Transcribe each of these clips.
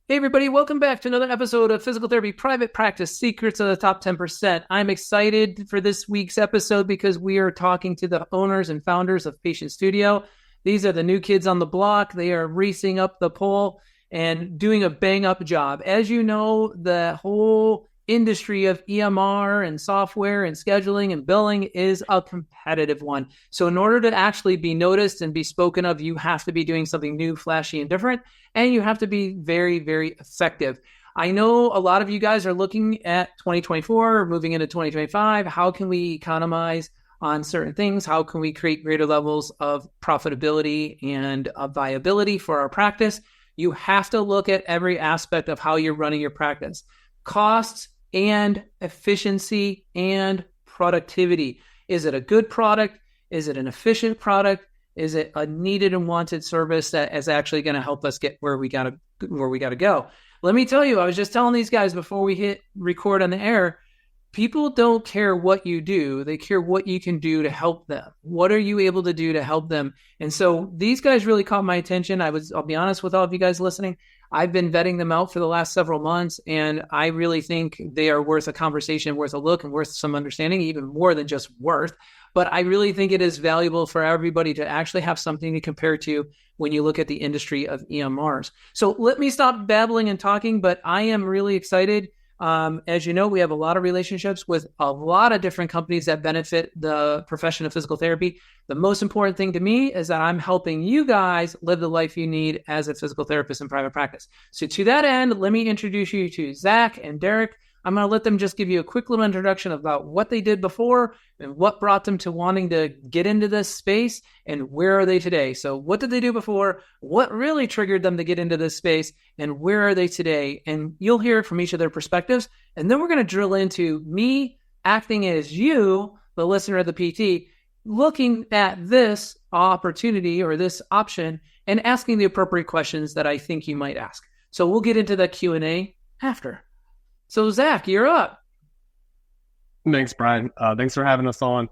Hey everybody, welcome back to another episode of Physical Therapy Private Practice Secrets of the Top 10%. I'm excited for this week's episode because we are talking to the owners and founders of PatientStudio. These are the new kids on the block. They are racing up the pole and doing a bang-up job. As you know, the whole industry of EMR and software and scheduling and billing is a competitive one. So in order to actually be noticed and be spoken of, you have to be doing something new, flashy, and different. And you have to be very, very effective. I know a lot of you guys are looking at 2024 or moving into 2025. How can we economize on certain things? How can we create greater levels of profitability and viability for our practice? You have to look at every aspect of how you're running your practice. Costs and efficiency and productivity. Is it a good product? Is it an efficient product? Is it a needed and wanted service that is actually going to help us get where we got to go? Let me tell you, I was just telling these guys before we hit record on the air, people don't care what you do. They care what you can do to help them. What are you able to do to help them? And so these guys really caught my attention. I'll be honest with all of you guys listening. I've been vetting them out for the last several months, and I really think they are worth a conversation, worth a look, and worth some understanding, even more than just worth. But I really think it is valuable for everybody to actually have something to compare to when you look at the industry of EMRs. So let me stop babbling and talking, but I am really excited. As you know, we have a lot of relationships with a lot of different companies that benefit the profession of physical therapy. The most important thing to me is that I'm helping you guys live the life you need as a physical therapist in private practice. So to that end, let me introduce you to Zach and Derek. I'm going to let them just give you a quick little introduction about what they did before and what brought them to wanting to get into this space and where are they today. So what did they do before? What really triggered them to get into this space and where are they today? And you'll hear from each of their perspectives. And then we're going to drill into me acting as you, the listener of the PT, looking at this opportunity or this option and asking the appropriate questions that I think you might ask. So we'll get into the Q&A after. So Zach, you're up. Thanks, Brian. Thanks for having us on.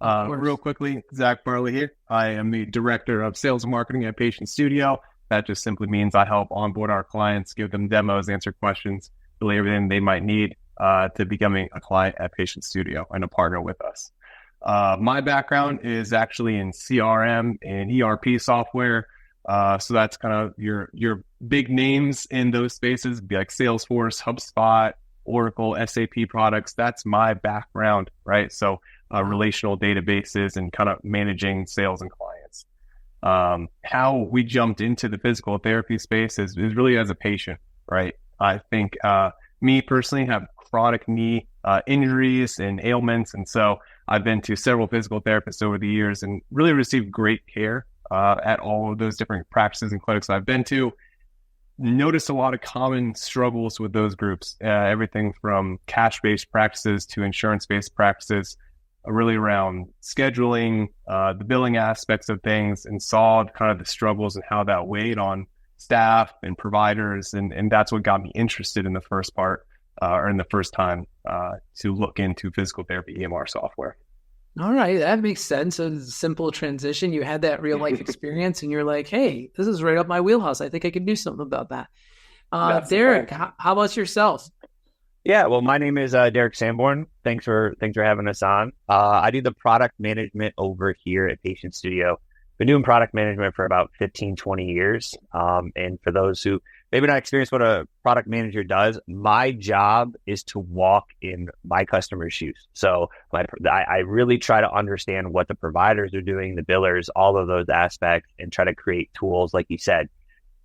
Real quickly, Zach Barley here. I am the Director of Sales and Marketing at PatientStudio. That just simply means I help onboard our clients, give them demos, answer questions, really everything they might need to becoming a client at PatientStudio and a partner with us. My background is actually in CRM and ERP software. So that's kind of your big names in those spaces, be like Salesforce, HubSpot, Oracle, SAP products. That's my background, right? So relational databases and kind of managing sales and clients. How we jumped into the physical therapy space is really as a patient, right? I think me personally have chronic knee injuries and ailments. And so I've been to several physical therapists over the years and really received great care at all of those different practices and clinics I've been to. Noticed a lot of common struggles with those groups, everything from cash-based practices to insurance-based practices, really around scheduling, the billing aspects of things, and saw kind of the struggles and how that weighed on staff and providers. And that's what got me interested in the first part, or in the first time to look into physical therapy EMR software. All right, that makes sense. A simple transition. You had that real life experience and you're like, hey, this is right up my wheelhouse. I think I can do something about that. Derek, how about yourself? Yeah, well, my name is Derek Sanborn. Thanks for having us on. I do the product management over here at PatientStudio. Been doing product management for about 15, 20 years. And for those who maybe not experience what a product manager does, my job is to walk in my customer's shoes. So I really try to understand what the providers are doing, the billers, all of those aspects, and try to create tools, like you said,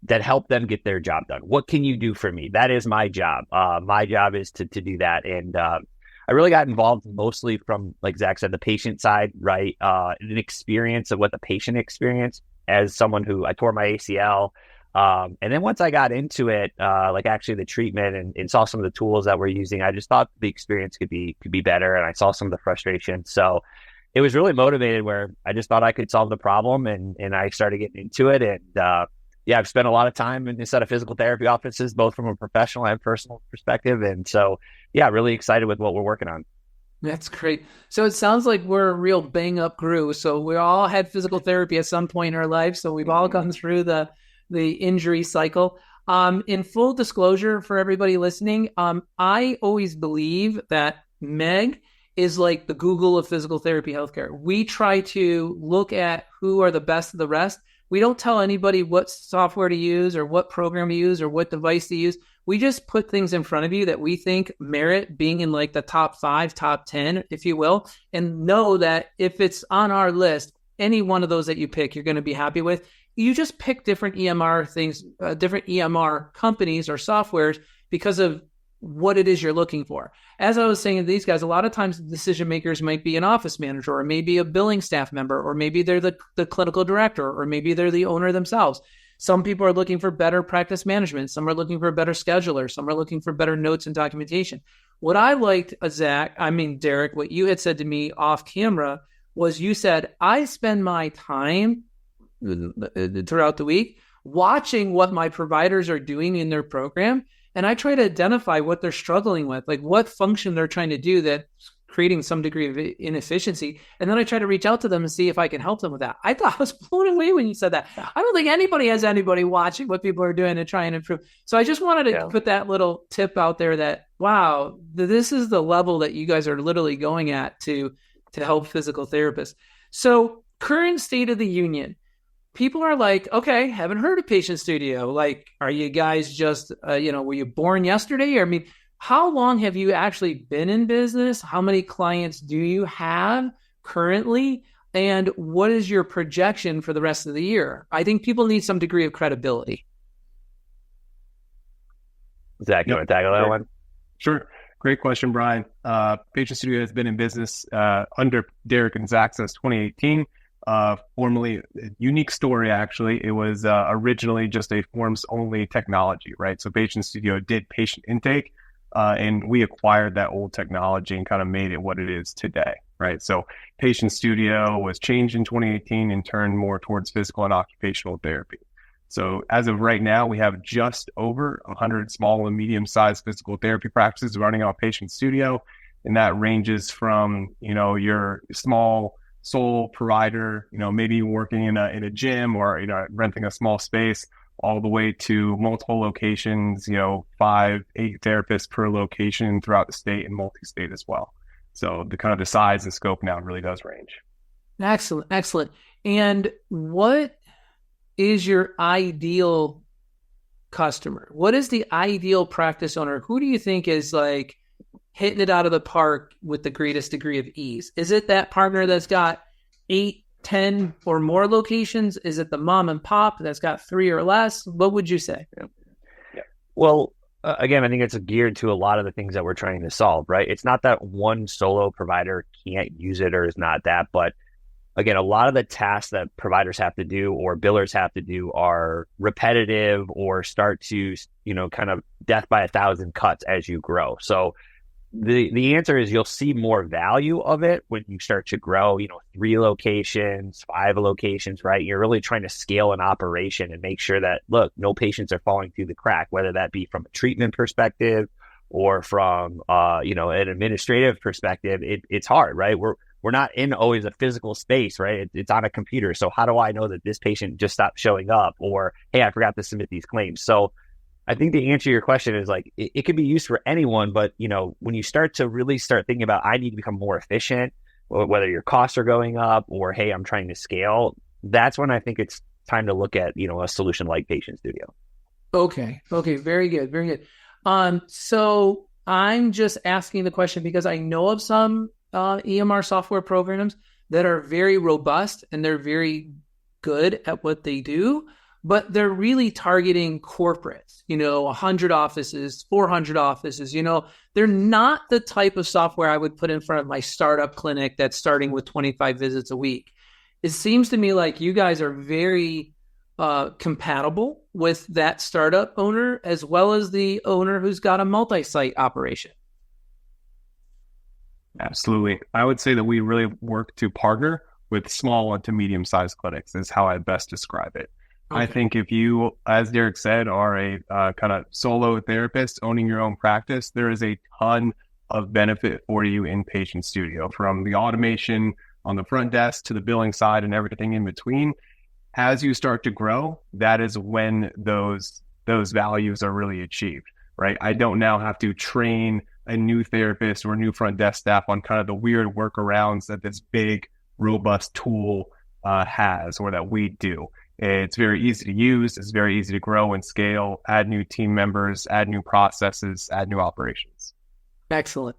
that help them get their job done. What can you do for me? That is my job. My job is to do that. And I really got involved mostly from, like Zach said, the patient side, right? An experience of what the patient experienced as someone who I tore my ACL. And then once I got into it, like actually the treatment and saw some of the tools that we're using, I just thought the experience could be better. And I saw some of the frustration. So it was really motivated where I just thought I could solve the problem and I started getting into it. And yeah, I've spent a lot of time in a set of physical therapy offices, both from a professional and personal perspective. And so, yeah, really excited with what we're working on. That's great. So it sounds like we're a real bang up crew. So we all had physical therapy at some point in our life. So we've all gone through the injury cycle. In full disclosure for everybody listening, I always believe that Meg is like the Google of physical therapy healthcare. We try to look at who are the best of the rest. We don't tell anybody what software to use or what program to use or what device to use. We just put things in front of you that we think merit being in like the top 5, top 10, if you will, and know that if it's on our list, any one of those that you pick, you're going to be happy with. You just pick different EMR things, different EMR companies or softwares because of what it is you're looking for. As I was saying to these guys, a lot of times the decision makers might be an office manager or maybe a billing staff member, or maybe they're the clinical director, or maybe they're the owner themselves. Some people are looking for better practice management. Some are looking for a better scheduler. Some are looking for better notes and documentation. What I liked, Derek, what you had said to me off camera was you said, I spend my time throughout the week watching what my providers are doing in their program. And I try to identify what they're struggling with, like what function they're trying to do that's creating some degree of inefficiency. And then I try to reach out to them and see if I can help them with that. I thought I was blown away when you said that. I don't think anybody has anybody watching what people are doing and try and improve. So I just wanted to put that little tip out there that, wow, this is the level that you guys are literally going at to help physical therapists. So current state of the union. People are like, okay, haven't heard of PatientStudio. Like, are you guys just, were you born yesterday? Or, how long have you actually been in business? How many clients do you have currently? And what is your projection for the rest of the year? I think people need some degree of credibility. Zach, you want to tackle that one? Sure. Great question, Brian. PatientStudio has been in business under Derek and Zach since 2018. Formerly a unique story, actually. It was originally just a forms-only technology, right? So PatientStudio did patient intake, and we acquired that old technology and kind of made it what it is today, right? So PatientStudio was changed in 2018 and turned more towards physical and occupational therapy. So as of right now, we have just over 100 small and medium-sized physical therapy practices running on PatientStudio, and that ranges from, your small sole provider, maybe working in a gym or, renting a small space, all the way to multiple locations, 5, 8 therapists per location throughout the state and multi-state as well. So the size and scope now really does range. Excellent. And what is your ideal customer? What is the ideal practice owner? Who do you think is like hitting it out of the park with the greatest degree of ease? Is it that partner that's got 8, 10 or more locations? Is it the mom and pop that's got 3 or less? What would you say? Yeah. Well, again, I think it's geared to a lot of the things that we're trying to solve, right? It's not that one solo provider can't use it or is not that, but again, a lot of the tasks that providers have to do or billers have to do are repetitive or start to, kind of death by 1,000 cuts as you grow. So the answer is you'll see more value of it when you start to grow, 3 locations, 5 locations, right? You're really trying to scale an operation and make sure that, look, no patients are falling through the crack, whether that be from a treatment perspective or from, an administrative perspective. It's hard, right? We're not in always a physical space, right? It's on a computer. So how do I know that this patient just stopped showing up, or, hey, I forgot to submit these claims? So I think the answer to your question is like, it can be used for anyone, but when you start thinking about, I need to become more efficient, whether your costs are going up or, hey, I'm trying to scale, that's when I think it's time to look at, a solution like PatientStudio. Okay. Very good. So I'm just asking the question because I know of some EMR software programs that are very robust and they're very good at what they do, but they're really targeting corporates, 100 offices, 400 offices, they're not the type of software I would put in front of my startup clinic that's starting with 25 visits a week. It seems to me like you guys are very compatible with that startup owner as well as the owner who's got a multi-site operation. Absolutely. I would say that we really work to partner with small to medium-sized clinics is how I best describe it. Okay. I think if you, as Derek said, are a kind of solo therapist owning your own practice, there is a ton of benefit for you in PatientStudio, from the automation on the front desk to the billing side and everything in between. As you start to grow, that is when those those values are really achieved, right? I don't now have to train a new therapist or new front desk staff on kind of the weird workarounds that this big, robust tool has, or that we do. It's very easy to use. It's very easy to grow and scale, add new team members, add new processes, add new operations. Excellent.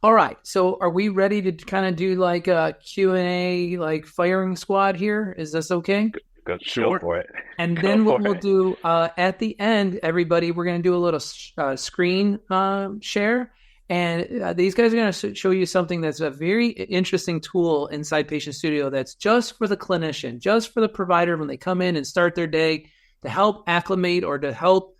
All right. So are we ready to kind of do like a Q&A, like firing squad here? Is this okay? Go for it. And then what we'll do at the end, everybody, we're going to do a little screen share. And these guys are going to show you something that's a very interesting tool inside PatientStudio that's just for the clinician, just for the provider when they come in and start their day, to help acclimate or to help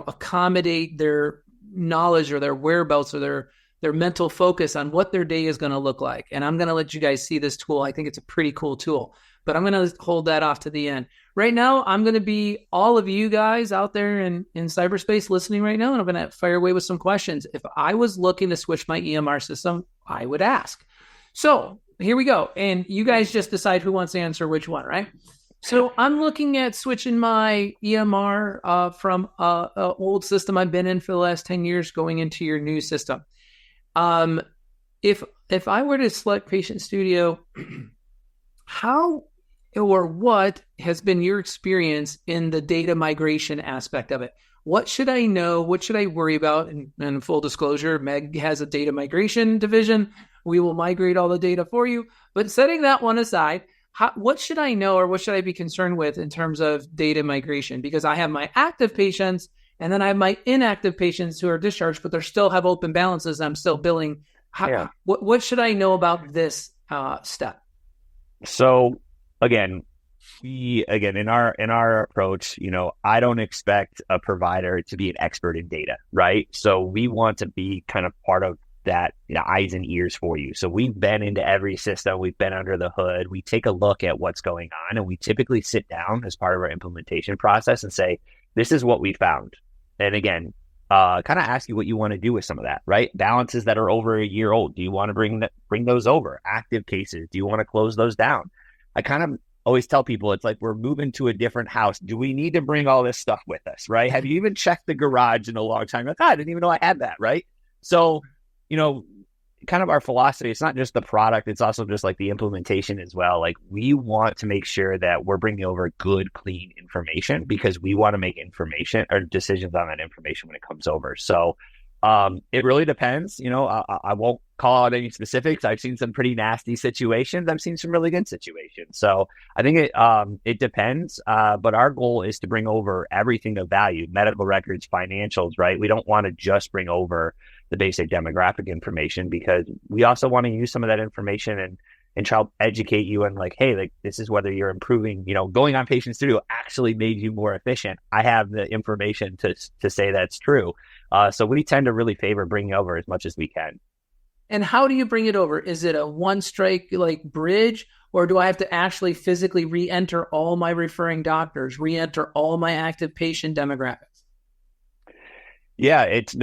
accommodate their knowledge or their whereabouts or their mental focus on what their day is going to look like. And I'm going to let you guys see this tool. I think it's a pretty cool tool, but I'm going to hold that off to the end. Right now, I'm going to be all of you guys out there in cyberspace listening right now, and I'm going to fire away with some questions. If I was looking to switch my EMR system, I would ask. So here we go. And you guys just decide who wants to answer which one, right? So I'm looking at switching my EMR from an old system I've been in for the last 10 years going into your new system. If I were to select PatientStudio, how or what has been your experience in the data migration aspect of it? What should I know? What should I worry about? And full disclosure, Meg has a data migration division. We will migrate all the data for you. But setting that one aside, what should I know or what should I be concerned with in terms of data migration? Because I have my active patients and then I have my inactive patients who are discharged, but they still have open balances. I'm still billing. What should I know about this step? So again, in our approach, I don't expect a provider to be an expert in data, right? So we want to be kind of part of that, eyes and ears for you. So we've been into every system, we've been under the hood, we take a look at what's going on, and we typically sit down as part of our implementation process and say, this is what we found. And again, kind of ask you what you want to do with some of that, right? Balances that are over a year old, do you want to bring those over? Active cases, do you want to close those down? I kind of always tell people, it's like we're moving to a different house. Do we need to bring all this stuff with us, right? Have you even checked the garage in a long time? Like, I didn't even know I had that, right? So, kind of our philosophy, it's not just the product, it's also just like the implementation as well. Like, we want to make sure that we're bringing over good, clean information because we want to make information or decisions on that information when it comes over. So it really depends. I won't call out any specifics. I've seen some pretty nasty situations. I've seen some really good situations. So I think it depends. But our goal is to bring over everything of value, medical records, financials, right? We don't want to just bring over the basic demographic information because we also want to use some of that information and try to educate you on like, hey, like this is whether you're improving, going on PatientStudio actually made you more efficient. I have the information to say that's true. So we tend to really favor bringing over as much as we can. And how do you bring it over? Is it a one strike like bridge, or do I have to actually physically re-enter all my referring doctors, re-enter all my active patient demographics? Yeah, it's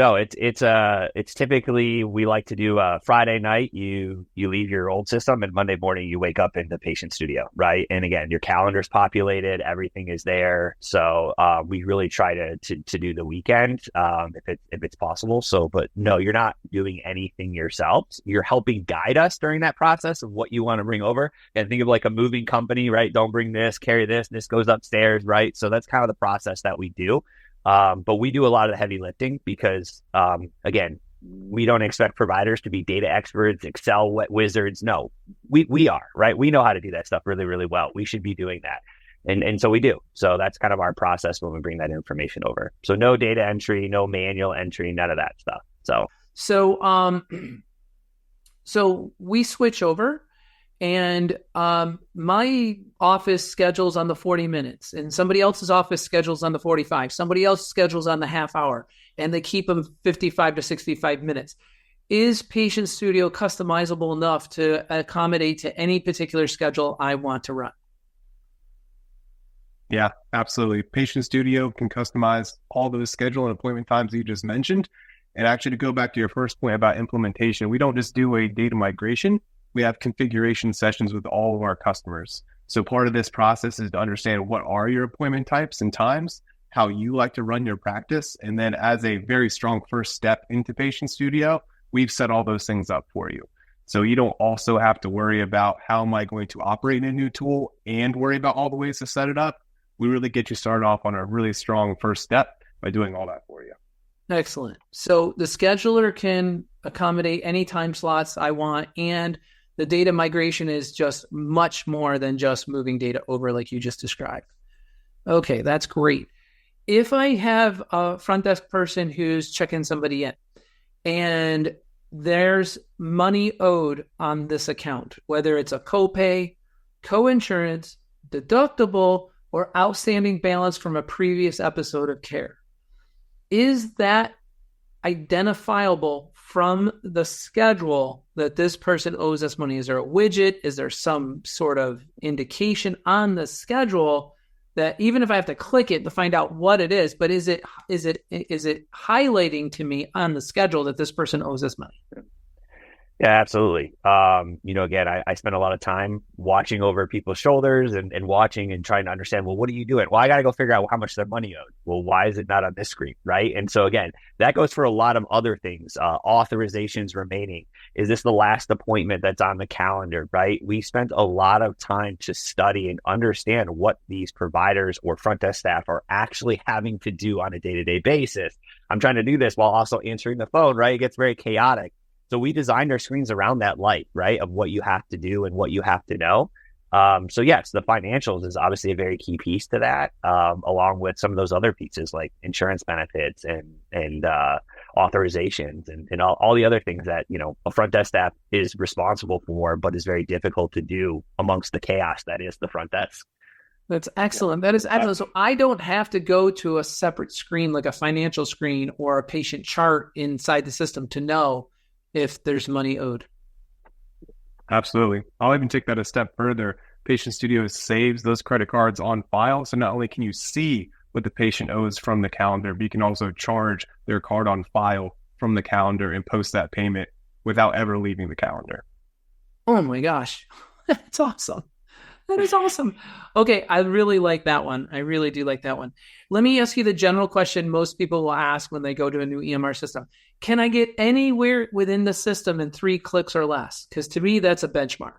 typically, we like to do Friday night, you leave your old system and Monday morning you wake up into PatientStudio, right? And again, your calendar's populated, everything is there. So we really try to do the weekend if it's possible. So, but no, you're not doing anything yourself. You're helping guide us during that process of what you want to bring over. And think of like a moving company, right? Don't bring this, carry this goes upstairs, right? So that's kind of the process that we do. But we do a lot of the heavy lifting because, again, we don't expect providers to be data experts, Excel wizards. No, we are, right? We know how to do that stuff really, really well. We should be doing that. And so we do. So that's kind of our process when we bring that information over. So no data entry, no manual entry, none of that stuff. So we switch over. And my office schedules on the 40 minutes and somebody else's office schedules on the 45, somebody else schedules on the half hour, and they keep them 55 to 65 minutes. Is PatientStudio customizable enough to accommodate to any particular schedule I want to run? Yeah, absolutely. PatientStudio can customize all those schedule and appointment times you just mentioned. And actually, to go back to your first point about implementation, we don't just do a data migration. We have configuration sessions with all of our customers. So part of this process is to understand what are your appointment types and times, how you like to run your practice. And then as a very strong first step into Patient Studio, we've set all those things up for you. So you don't also have to worry about how am I going to operate in a new tool and worry about all the ways to set it up. We really get you started off on a really strong first step by doing all that for you. Excellent. So the scheduler can accommodate any time slots I want, and the data migration is just much more than just moving data over like you just described. Okay, that's great. If I have a front desk person who's checking somebody in and there's money owed on this account, whether it's a copay, coinsurance, deductible, or outstanding balance from a previous episode of care, is that identifiable from the schedule that this person owes us money? Is there a widget? Is there some sort of indication on the schedule that even if I have to click it to find out what it is, but is it highlighting to me on the schedule that this person owes us money? Yeah, absolutely. Again, I spend a lot of time watching over people's shoulders and watching and trying to understand, well, what are you doing? Well, I got to go figure out how much their money owed. Well, why is it not on this screen? Right. And so again, that goes for a lot of other things, authorizations remaining. Is this the last appointment that's on the calendar? Right. We spent a lot of time to study and understand what these providers or front desk staff are actually having to do on a day-to-day basis. I'm trying to do this while also answering the phone, right? It gets very chaotic. So we designed our screens around that light, right, of what you have to do and what you have to know. So yes, the financials is obviously a very key piece to that, along with some of those other pieces like insurance benefits and authorizations and all the other things that, a front desk staff is responsible for, but is very difficult to do amongst the chaos that is the front desk. That's excellent. That is excellent. So I don't have to go to a separate screen like a financial screen or a patient chart inside the system to know if there's money owed. Absolutely. I'll even take that a step further. Patient Studio saves those credit cards on file. So not only can you see what the patient owes from the calendar, but you can also charge their card on file from the calendar and post that payment without ever leaving the calendar. Oh my gosh. That's awesome. That is awesome. Okay, I really like that one. I really do like that one. Let me ask you the general question most people will ask when they go to a new EMR system. Can I get anywhere within the system in 3 clicks or less? Because to me, that's a benchmark.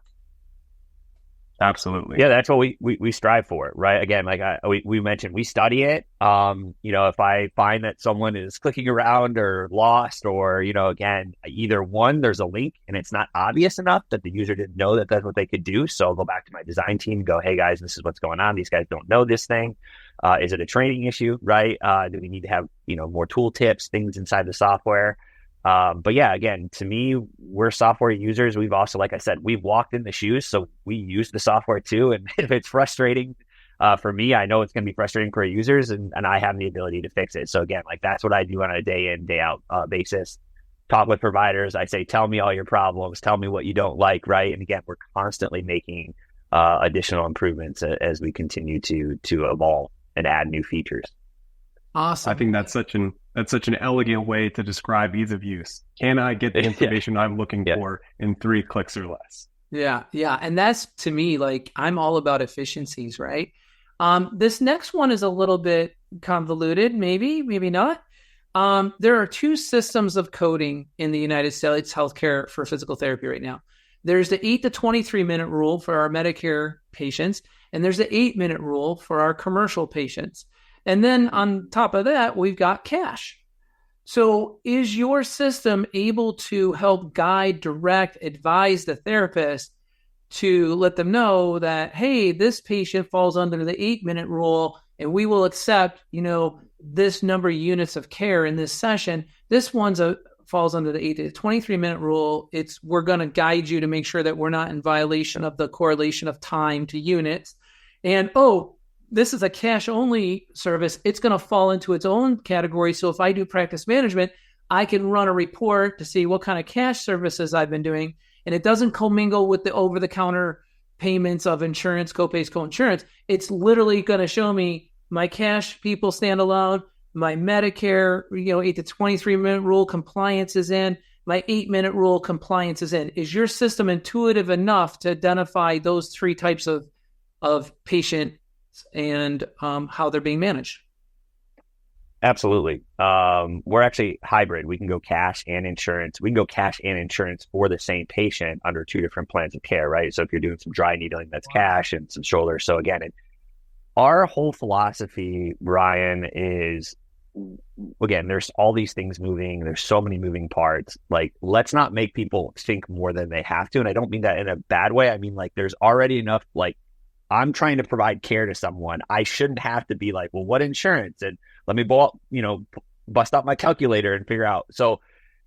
Absolutely. Yeah, that's what we strive for, right? Again, like we mentioned, we study it. If I find that someone is clicking around or lost, or again, either one, there's a link and it's not obvious enough that the user didn't know that that's what they could do. So I'll go back to my design team and go, hey guys, this is what's going on. These guys don't know this thing. Is it a training issue, right? Do we need to have more tool tips, things inside the software? But yeah, again, to me, we're software users. We've also, like I said, we've walked in the shoes, so we use the software too. And if it's frustrating for me, I know it's going to be frustrating for users, and I have the ability to fix it. So again, like that's what I do on a day in, day out basis. Talk with providers. I say, tell me all your problems. Tell me what you don't like, right? And again, we're constantly making additional improvements as we continue to evolve and add new features. Awesome. I think that's such an elegant way to describe ease of use. Can I get the information I'm looking for in 3 clicks or less? Yeah. And that's, to me, like, I'm all about efficiencies, right? This next one is a little bit convoluted, maybe not. There are 2 systems of coding in the United States healthcare for physical therapy right now. There's the 8 to 23 minute rule for our Medicare patients, and there's the 8-minute rule for our commercial patients. And then on top of that, we've got cash. So is your system able to help guide, direct, advise the therapist to let them know that, hey, this patient falls under the 8-minute rule and we will accept, this number of units of care in this session. This one's falls under the 8 to 23-minute rule. We're going to guide you to make sure that we're not in violation of the correlation of time to units. And, this is a cash-only service. It's going to fall into its own category. So if I do practice management, I can run a report to see what kind of cash services I've been doing. And it doesn't commingle with the over-the-counter payments of insurance, copays, co-insurance. It's literally going to show me my cash people stand alone, my Medicare, 8 to 23-minute rule compliance is in, my 8-minute rule compliance is in. Is your system intuitive enough to identify those 3 types of of patients and how they're being managed? Absolutely. We're actually hybrid. We can go cash and insurance. We can go cash and insurance for the same patient under two different plans of care, right? So if you're doing some dry needling, that's cash, and some shoulder. So again, our whole philosophy, Brian, is, again, there's all these things moving. There's so many moving parts. Like, let's not make people think more than they have to. And I don't mean that in a bad way. I mean, like, there's already enough, like, I'm trying to provide care to someone. I shouldn't have to be like, well, what insurance? And let me bust out my calculator and figure out. So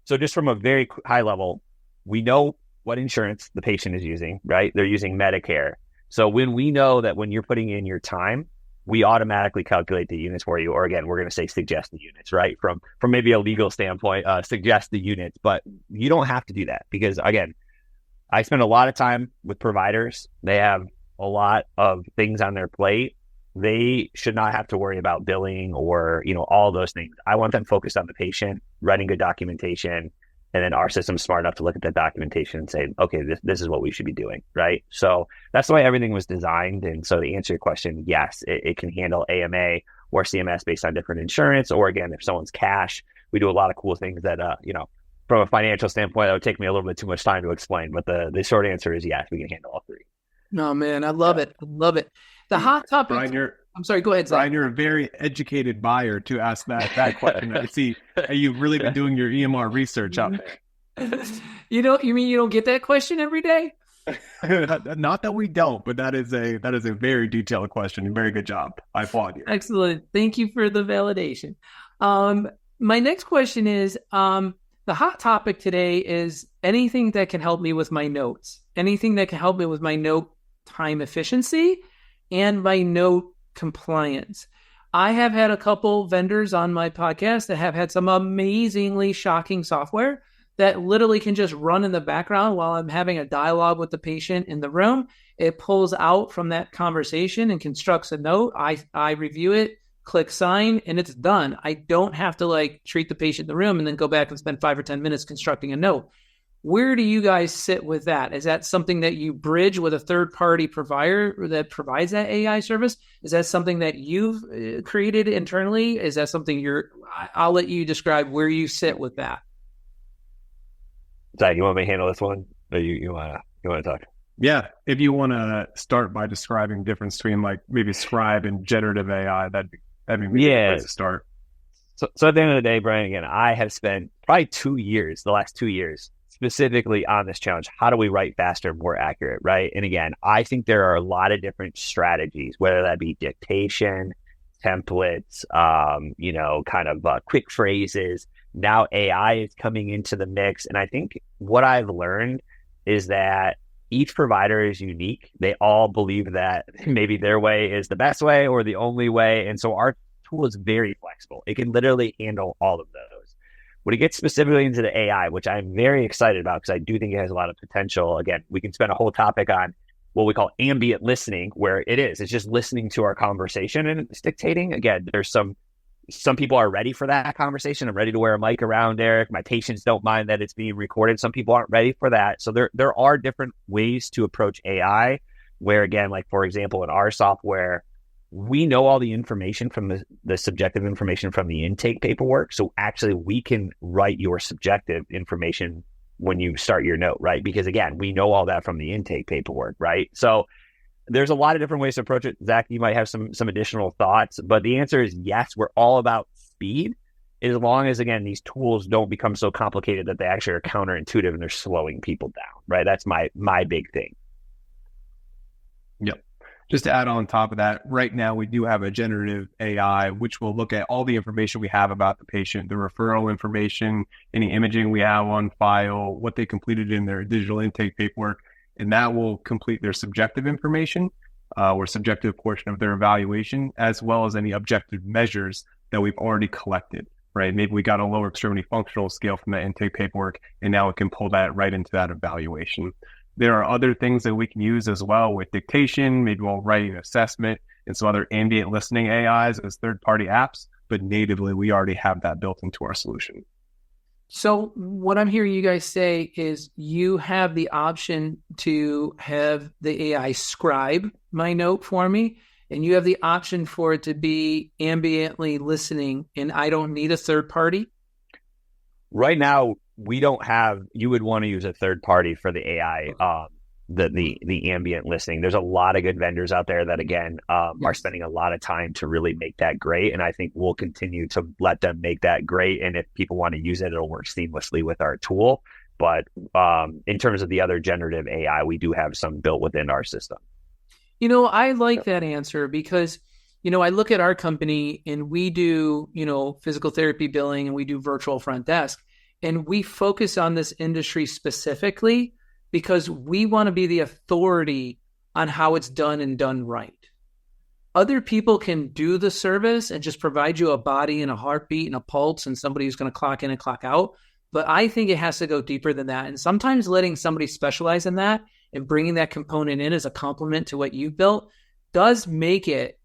just from a very high level, we know what insurance the patient is using, right? They're using Medicare. So when we know that when you're putting in your time, we automatically calculate the units for you. Or again, we're going to say suggest the units, right? From maybe a legal standpoint, suggest the units, but you don't have to do that because again, I spend a lot of time with providers. They have a lot of things on their plate. They should not have to worry about billing or, all those things. I want them focused on the patient, writing good documentation, and then our system's smart enough to look at that documentation and say, okay, this is what we should be doing, right? So that's the way everything was designed. And so to answer your question, yes, it can handle AMA or CMS based on different insurance. Or again, if someone's cash, we do a lot of cool things that, from a financial standpoint, that would take me a little bit too much time to explain. But the short answer is yes, we can handle all three. No, man, I love it. I love it. The hot topic. Brian, I'm sorry, go ahead, Zach. Brian, you're a very educated buyer to ask that question. I see you've really been doing your EMR research out there. You mean you don't get that question every day? Not that we don't, but that is a very detailed question. Very good job. I applaud you. Excellent. Thank you for the validation. My next question is, the hot topic today is anything that can help me with my notes, anything that can help me with my note time efficiency and my note compliance. I have had a couple vendors on my podcast that have had some amazingly shocking software that literally can just run in the background while I'm having a dialogue with the patient in the room. It pulls out from that conversation and constructs a note. I review it, click sign, and it's done. I don't have to treat the patient in the room and then go back and spend 5 or 10 minutes constructing a note. Where do you guys sit with that? Is that something that you bridge with a third-party provider that provides that AI service? Is that something that you've created internally? Is that something I'll let you describe where you sit with that. Zach, you want me to handle this one? Or you want to talk? Yeah. If you want to start by describing the difference between maybe scribe and generative AI, that'd be a good place to start. So at the end of the day, Brian, again, I have spent probably the last 2 years, specifically on this challenge. How do we write faster, more accurate, right? And again, I think there are a lot of different strategies, whether that be dictation, templates, quick phrases. Now AI is coming into the mix. And I think what I've learned is that each provider is unique. They all believe that maybe their way is the best way or the only way. And so our tool is very flexible. It can literally handle all of those. When it gets specifically into the AI, which I'm very excited about because I do think it has a lot of potential. Again, we can spend a whole topic on what we call ambient listening, where it's just listening to our conversation and it's dictating. Again, there's some people are ready for that conversation. I'm ready to wear a mic around, Eric. My patients don't mind that it's being recorded. Some people aren't ready for that. So there are different ways to approach AI where, again, for example, in our software, we know all the information from the subjective information from the intake paperwork. So actually we can write your subjective information when you start your note, right? Because again, we know all that from the intake paperwork, right? So there's a lot of different ways to approach it. Zach, you might have some additional thoughts, but the answer is yes, we're all about speed, as long as, again, these tools don't become so complicated that they actually are counterintuitive and they're slowing people down, right? That's my big thing. Yep. Just to add on top of that, right now we do have a generative AI, which will look at all the information we have about the patient, the referral information, any imaging we have on file, what they completed in their digital intake paperwork, and that will complete their subjective information or subjective portion of their evaluation, as well as any objective measures that we've already collected, right? Maybe we got a lower extremity functional scale from that intake paperwork, and now it can pull that right into that evaluation. There are other things that we can use as well with dictation. Maybe we'll write an assessment and some other ambient listening AIs as third-party apps, but natively we already have that built into our solution. So what I'm hearing you guys say is you have the option to have the AI scribe my note for me, and you have the option for it to be ambiently listening, and I don't need a third party. Right now, we don't have, you would want to use a third party for the AI, the ambient listening. There's a lot of good vendors out there that, again, are spending a lot of time to really make that great. And I think we'll continue to let them make that great. And if people want to use it, it'll work seamlessly with our tool. But in terms of the other generative AI, we do have some built within our system. I like that answer because, I look at our company and we do, physical therapy billing and we do virtual front desk. And we focus on this industry specifically because we want to be the authority on how it's done and done right. Other people can do the service and just provide you a body and a heartbeat and a pulse and somebody who's going to clock in and clock out. But I think it has to go deeper than that. And sometimes letting somebody specialize in that and bringing that component in as a complement to what you've built does make it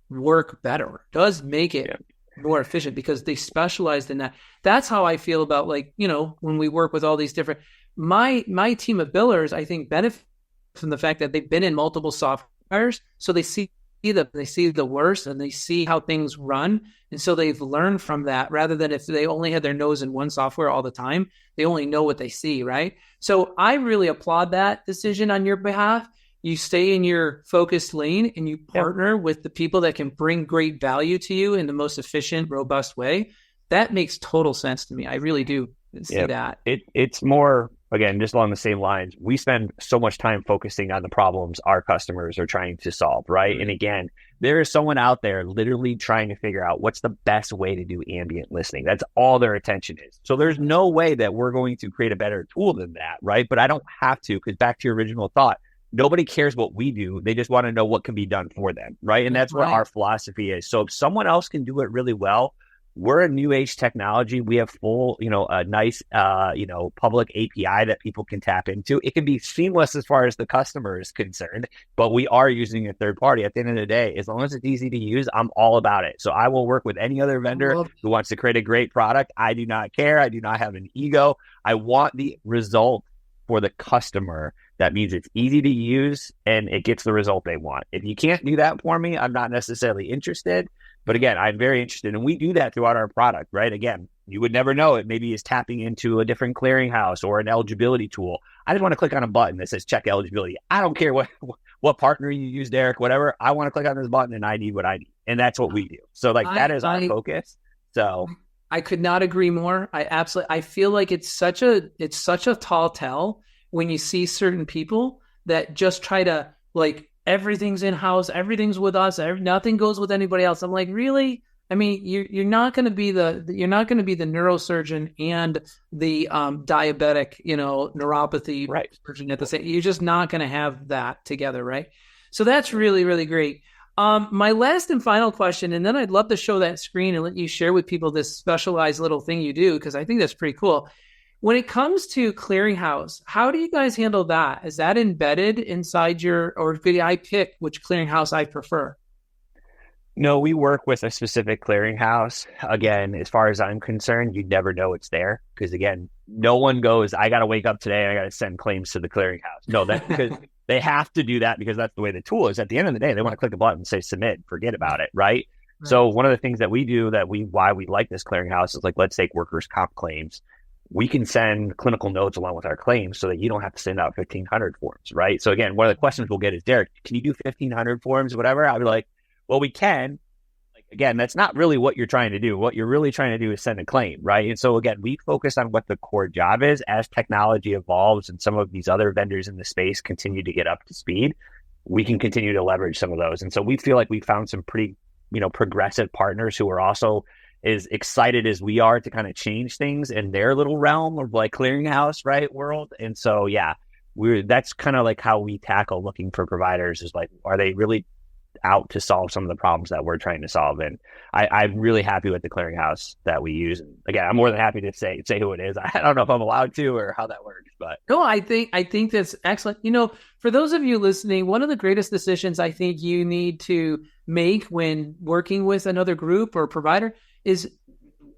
work better, does make it more efficient because they specialized in that. That's how I feel about when we work with all these different, my team of billers, I think benefit from the fact that they've been in multiple softwares. So they see the worst and they see how things run. And so they've learned from that rather than if they only had their nose in one software all the time, they only know what they see, right? So I really applaud that decision on your behalf. You stay in your focused lane and you partner with the people that can bring great value to you in the most efficient, robust way. That makes total sense to me. I really do see that. It's more, again, just along the same lines. We spend so much time focusing on the problems our customers are trying to solve, right? Mm-hmm. And again, there is someone out there literally trying to figure out what's the best way to do ambient listening. That's all their attention is. So there's no way that we're going to create a better tool than that, right? But I don't have to, because back to your original thought, nobody cares what we do. They just want to know what can be done for them, right? And that's what our philosophy is. So if someone else can do it really well, we're a new age technology. We have full, a nice, public API that people can tap into. It can be seamless as far as the customer is concerned, but we are using a third party. At the end of the day, as long as it's easy to use, I'm all about it. So I will work with any other vendor who wants to create a great product. I do not care. I do not have an ego. I want the result for the customer. That means it's easy to use and it gets the result they want. If you can't do that for me, I'm not necessarily interested. But again, I'm very interested. And we do that throughout our product, right? Again, you would never know it. Maybe it's tapping into a different clearinghouse or an eligibility tool. I just want to click on a button that says check eligibility. I don't care what partner you use, Derek, whatever. I want to click on this button and I need what I need. And that's what we do. So that is our focus. So I could not agree more. I feel like it's such a tall tale when you see certain people that just try to everything's in-house, everything's with us, nothing goes with anybody else. I'm like, really? I mean, you're not going to be the neurosurgeon and the diabetic, neuropathy surgeon at the same. You're just not going to have that together, right? So that's really, really great. My last and final question, and then I'd love to show that screen and let you share with people this specialized little thing you do, because I think that's pretty cool. When it comes to clearinghouse, how do you guys handle that? Is that embedded inside or could I pick which clearinghouse I prefer? No, we work with a specific clearinghouse. Again, as far as I'm concerned, you'd never know it's there because, again, no one goes, I got to wake up today and I got to send claims to the clearinghouse. No, that's because they have to do that because that's the way the tool is. At the end of the day, they want to click a button and say submit, forget about it, right? So one of the things that we do why we like this clearinghouse is let's take workers' comp claims. We can send clinical notes along with our claims so that you don't have to send out 1,500 forms, right? So again, one of the questions we'll get is, Derek, can you do 1,500 forms, whatever? I'll be like, well, we can. Again, that's not really what you're trying to do. What you're really trying to do is send a claim, right? And so again, we focus on what the core job is. As technology evolves and some of these other vendors in the space continue to get up to speed, we can continue to leverage some of those. And so we feel like we found some pretty, progressive partners who are also as excited as we are to kind of change things in their little realm of clearinghouse, right, world. And so, that's kind of how we tackle looking for providers is are they really out to solve some of the problems that we're trying to solve? And I'm really happy with the clearinghouse that we use. And again, I'm more than happy to say who it is. I don't know if I'm allowed to or how that works, but no, I think that's excellent. For those of you listening, one of the greatest decisions I think you need to make when working with another group or provider is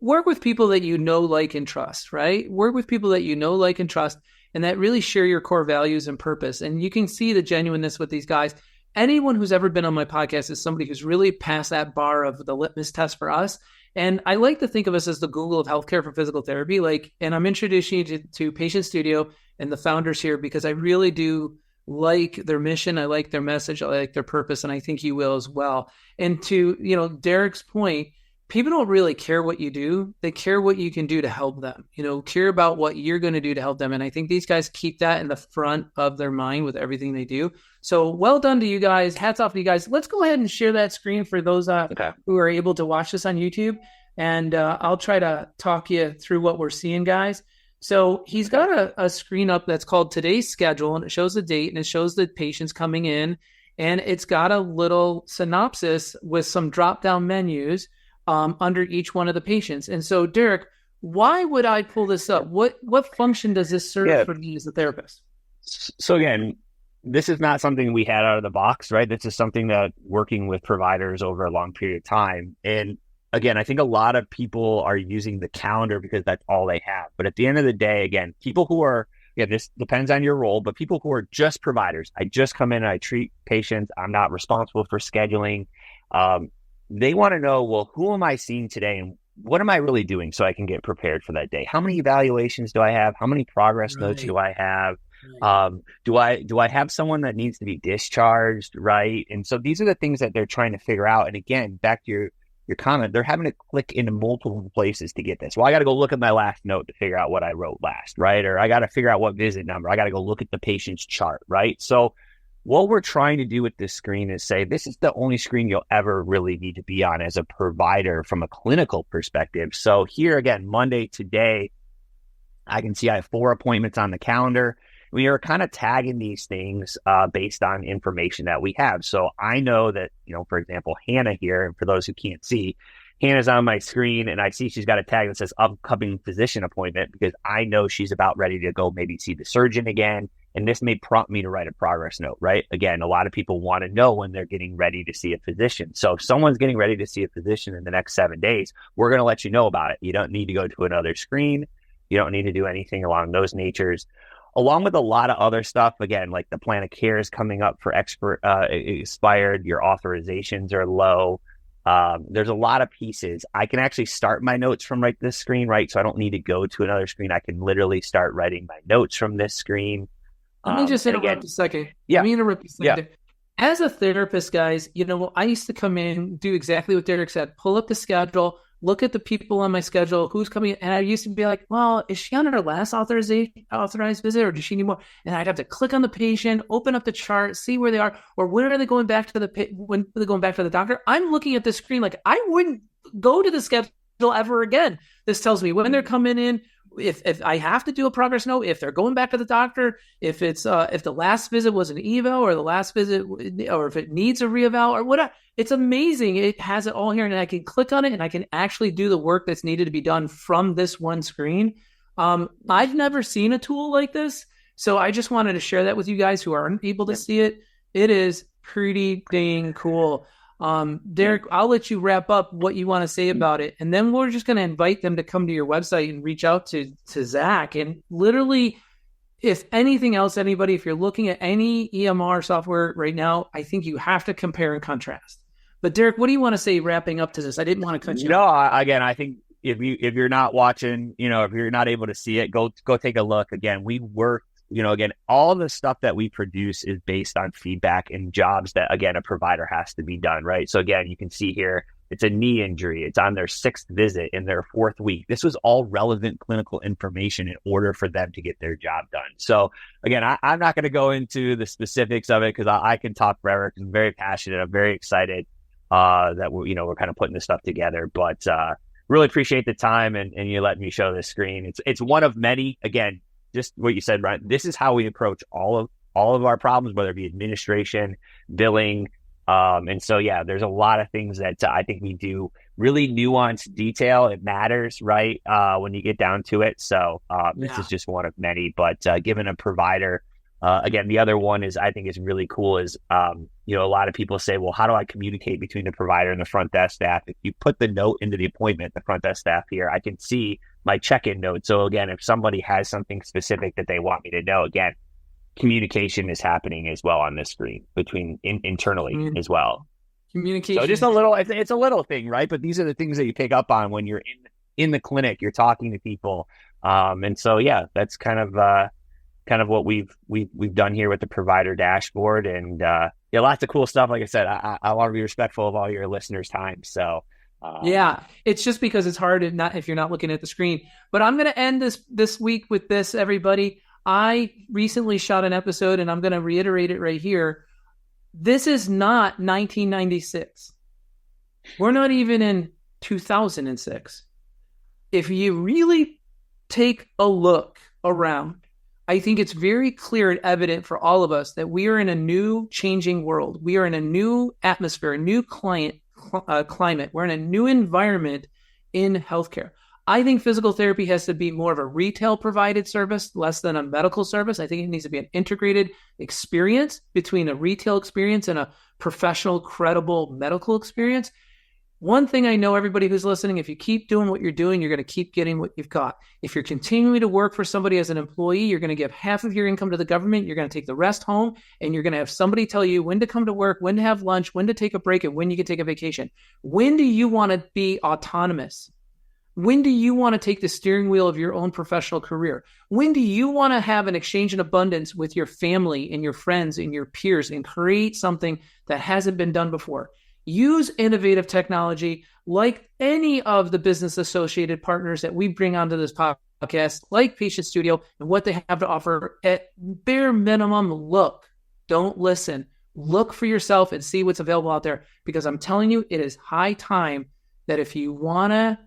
work with people that you know, like, and trust, right? Work with people that you know, like, and trust, and that really share your core values and purpose. And you can see the genuineness with these guys. Anyone who's ever been on my podcast is somebody who's really passed that bar of the litmus test for us. And I like to think of us as the Google of healthcare for physical therapy. And I'm introducing you to PatientStudio and the founders here because I really do like their mission. I like their message. I like their purpose. And I think you will as well. And to, Derek's point, people don't really care what you do. They care what you can do to help them, care about what you're going to do to help them. And I think these guys keep that in the front of their mind with everything they do. So well done to you guys. Hats off to you guys. Let's go ahead and share that screen for those who are able to watch this on YouTube. And I'll try to talk you through what we're seeing, guys. So he's got a screen up that's called Today's Schedule, and it shows the date and it shows the patients coming in. And it's got a little synopsis with some drop-down menus under each one of the patients. And so, Derek, why would I pull this up? What function does this serve for me as a therapist? So again, this is not something we had out of the box, right? This is something that working with providers over a long period of time. And again, I think a lot of people are using the calendar because that's all they have. But at the end of the day, again, people who are, this depends on your role, but people who are just providers, I just come in and I treat patients. I'm not responsible for scheduling. They want to know, well, who am I seeing today and what am I really doing so I can get prepared for that day? How many evaluations do I have? How many progress notes do I have? Do I have someone that needs to be discharged, right? And so these are the things that they're trying to figure out. And again, back to your comment, they're having to click into multiple places to get this. Well, I got to go look at my last note to figure out what I wrote last, right? Or I got to figure out what visit number. I got to go look at the patient's chart, right? So what we're trying to do with this screen is say, this is the only screen you'll ever really need to be on as a provider from a clinical perspective. So here again, Monday today, I can see I have 4 appointments on the calendar. We are kind of tagging these things based on information that we have. So I know that, for example, Hannah here, and for those who can't see, Hannah's on my screen and I see she's got a tag that says upcoming physician appointment because I know she's about ready to go maybe see the surgeon again. And this may prompt me to write a progress note, right? Again, a lot of people want to know when they're getting ready to see a physician. So if someone's getting ready to see a physician in the next 7 days, we're going to let you know about it. You don't need to go to another screen. You don't need to do anything along those natures. Along with a lot of other stuff, again, like the plan of care is coming up for expired, your authorizations are low. There's a lot of pieces. I can actually start my notes from this screen, right? So I don't need to go to another screen. I can literally start writing my notes from this screen. Let me just interrupt a second. Yeah. Let me interrupt a second. Yeah. As a therapist, guys, I used to come in, do exactly what Derek said, pull up the schedule, look at the people on my schedule, who's coming in, and I used to be like, well, is she on her last authorized visit or does she need more? And I'd have to click on the patient, open up the chart, see where they are, or when are they going back to when are they going back to the doctor? I'm looking at the screen like I wouldn't go to the schedule ever again. This tells me when they're coming in, if I have to do a progress note, if they're going back to the doctor, if it's if the last visit was an eval or the last visit, or if it needs a reeval or what. It's amazing. It has it all here, and I can click on it, and I can actually do the work that's needed to be done from this one screen. I've never seen a tool like this, so I just wanted to share that with you guys who aren't able to see it. It is pretty dang cool. Derek, I'll let you wrap up what you want to say about it. And then we're just going to invite them to come to your website and reach out to Zach. And literally, if anything else, anybody, if you're looking at any EMR software right now, I think you have to compare and contrast. But Derek, what do you want to say wrapping up to this? I didn't want to cut you off. Again, I think if you're not watching, if you're not able to see it, go take a look. Again, we work. Again, all the stuff that we produce is based on feedback and jobs that, again, a provider has to be done, right? So again, you can see here, it's a knee injury. It's on their 6th visit in their 4th week. This was all relevant clinical information in order for them to get their job done. So again, I'm not going to go into the specifics of it because I can talk forever because I'm very passionate. I'm very excited that we're kind of putting this stuff together, but really appreciate the time and you letting me show this screen. It's one of many. Again, just what you said, Ryan, this is how we approach all of our problems, whether it be administration, billing. And so, there's a lot of things that I think we do really nuanced detail. It matters, right? When you get down to it. So this is just one of many, but giving a provider Again, the other one I think is really cool is, a lot of people say, well, how do I communicate between the provider and the front desk staff? If you put the note into the appointment, the front desk staff here, I can see my check-in note. So again, if somebody has something specific that they want me to know, again, communication is happening as well on this screen internally as well. Communication. So just it's a little thing, right? But these are the things that you pick up on when you're in the clinic, you're talking to people. And so, yeah, that's kind of what we've done here with the provider dashboard, and lots of cool stuff. Like I said, I want to be respectful of all your listeners' time. So it's just because it's hard if you're not looking at the screen. But I'm going to end this week with this, everybody. I recently shot an episode, and I'm going to reiterate it right here. This is not 1996. We're not even in 2006. If you really take a look around, I think it's very clear and evident for all of us that we are in a new changing world. We are in a new atmosphere, a new climate. We're in a new environment in healthcare. I think physical therapy has to be more of a retail provided service, less than a medical service. I think it needs to be an integrated experience between a retail experience and a professional, credible medical experience. One thing I know, everybody who's listening, if you keep doing what you're doing, you're going to keep getting what you've got. If you're continuing to work for somebody as an employee, you're going to give half of your income to the government. You're going to take the rest home, and you're going to have somebody tell you when to come to work, when to have lunch, when to take a break, and when you can take a vacation. When do you want to be autonomous? When do you want to take the steering wheel of your own professional career? When do you want to have an exchange in abundance with your family and your friends and your peers and create something that hasn't been done before? Use innovative technology like any of the business associated partners that we bring onto this podcast, like PatientStudio, and what they have to offer. At bare minimum, look, don't listen. Look for yourself and see what's available out there, because I'm telling you, it is high time that if you want to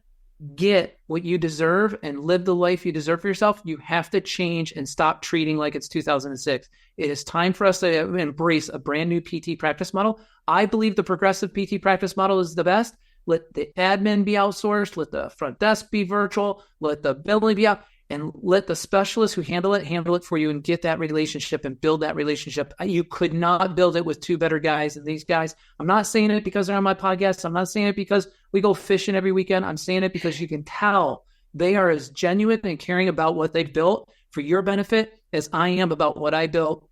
get what you deserve and live the life you deserve for yourself, you have to change and stop treating like it's 2006. It is time for us to embrace a brand new PT practice model. I believe the progressive PT practice model is the best. Let the admin be outsourced, let the front desk be virtual, let the billing be out, and let the specialists who handle it for you, and get that relationship and build that relationship. You could not build it with two better guys than these guys. I'm not saying it because they're on my podcast. I'm not saying it because we go fishing every weekend. I'm saying it because you can tell they are as genuine and caring about what they built for your benefit as I am about what I built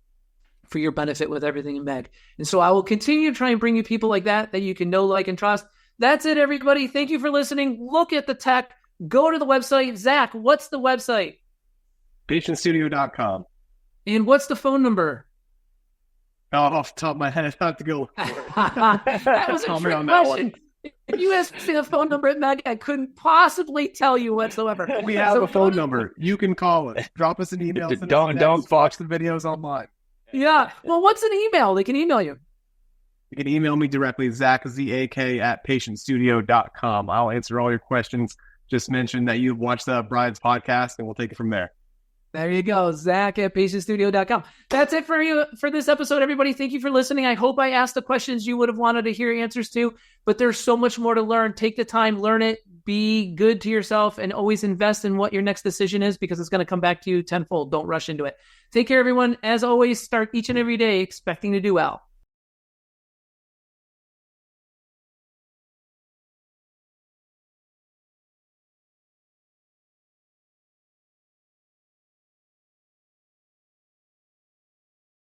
for your benefit with everything in Meg. And so I will continue to try and bring you people like that you can know, like, and trust. That's it, everybody. Thank you for listening. Look at the tech. Go to the website. Zach, what's the website? PatientStudio.com. And what's the phone number? Off the top of my head, I have to go. That was a trick question. If you asked me the phone number at Meg, I couldn't possibly tell you whatsoever. We have a phone number. You can call us. Drop us an email. Don't watch the videos online. Yeah. Well, what's an email? They can email you. You can email me directly, Zach, Z-A-K, at PatientStudio.com. I'll answer all your questions. Just mention that you've watched Brian's podcast, and we'll take it from there. There you go, Zach at PatientStudio.com. That's it for you for this episode, everybody. Thank you for listening. I hope I asked the questions you would have wanted to hear answers to, but there's so much more to learn. Take the time, learn it, be good to yourself, and always invest in what your next decision is, because it's going to come back to you tenfold. Don't rush into it. Take care, everyone. As always, start each and every day expecting to do well.